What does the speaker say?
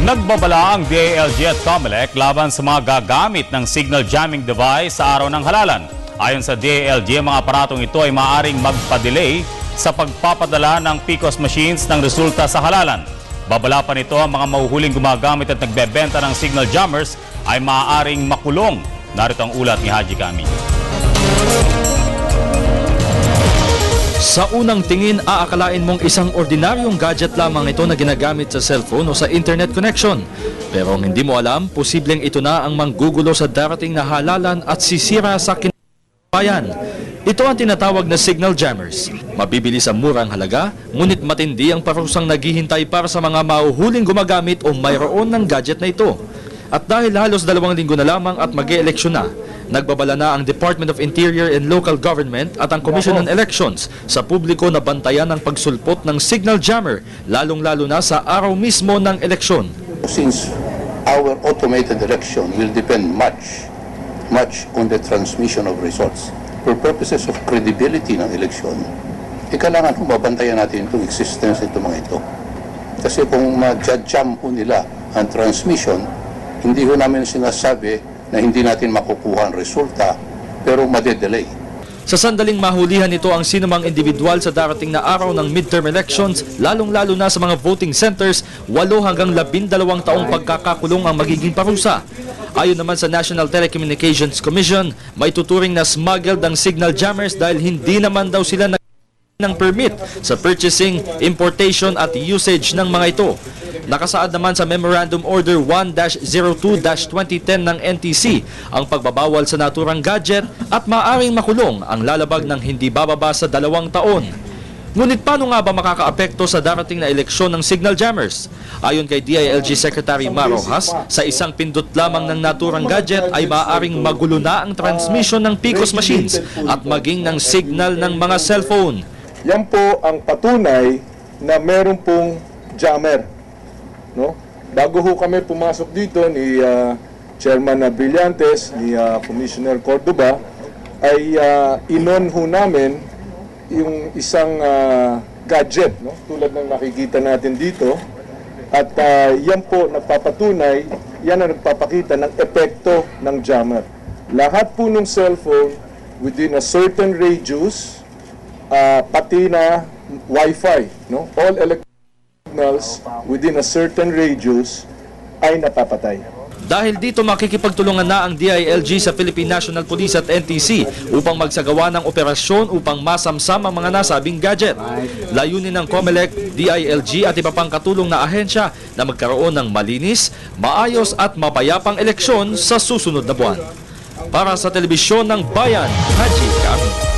Nagbabala ang DILG at COMELEC laban sa mga gagamit ng signal jamming device sa araw ng halalan. Ayon sa DILG, ang mga aparatong ito ay maaaring magpa-delay sa pagpapadala ng PCOS machines ng resulta sa halalan. Babala pa nito, ang mga mahuhuling gumagamit at nagbebenta ng signal jammers ay maaaring makulong. Narito ang ulat ni Haji Kami. Sa unang tingin, aakalain mong isang ordinaryong gadget lamang ito na ginagamit sa cellphone o sa internet connection. Pero ang hindi mo alam, posibleng ito na ang manggugulo sa darating na halalan at sisira sa kinabayan. Ito ang tinatawag na signal jammers. Mabibili sa murang halaga, ngunit matindi ang parusang naghihintay para sa mga mahuhuling gumagamit o mayroon ng gadget na ito. At dahil halos 2 linggo na lamang at mag-e-eleksyon na, nagbabala na ang Department of Interior and Local Government at ang Commission on Elections sa publiko na bantayan ang pagsulpot ng signal jammer, lalong-lalo na sa araw mismo ng eleksyon. Since our automated election will depend much on the transmission of results, for purposes of credibility ng eleksyon, kailangan mabantayan natin itong existence ng mga ito. Kasi kung ma-jam po nila ang transmission, hindi ho namin sinasabi na hindi natin makukuha ang resulta, pero madedelay. Sa sandaling mahulihan nito ang sinumang individual sa darating na araw ng midterm elections, lalong-lalo na sa mga voting centers, 8 hanggang 12 taong pagkakakulong ang magiging parusa. Ayon naman sa National Telecommunications Commission, may tuturing na smuggled ang signal jammers dahil hindi naman daw sila ng permit sa purchasing, importation at usage ng mga ito. Nakasaad naman sa Memorandum Order 1-02-2010 ng NTC ang pagbabawal sa naturang gadget at maaaring makulong ang lalabag ng hindi bababa sa 2 taon. Ngunit paano nga ba makakaapekto sa darating na eleksyon ng signal jammers? Ayon kay DILG Secretary Mar Rojas, sa isang pindot lamang ng naturang gadget ay maaaring magulo na ang transmission ng PCOS machines at maging ng signal ng mga cellphone. Yan po ang patunay na meron pong jammer. No? Bago ho kami pumasok dito ni Chairman Brillantes, ni Commissioner Cordoba, ay inon ho namin yung isang gadget, no? Tulad ng nakikita natin dito. At yan po nagpapatunay, yan ang nagpapakita ng epekto ng jammer. Lahat po ng cellphone within a certain radius, pati na Wi-Fi, no? All electronic signals within a certain radius ay napapatay. Dahil dito makikipagtulungan na ang DILG sa Philippine National Police at NTC upang magsagawa ng operasyon upang masamsam ang mga nasabing gadget. Layunin ng COMELEC, DILG at iba pang katulong na ahensya na magkaroon ng malinis, maayos at mapayapang eleksyon sa susunod na buwan. Para sa Telebisyon ng Bayan, Haji Kami.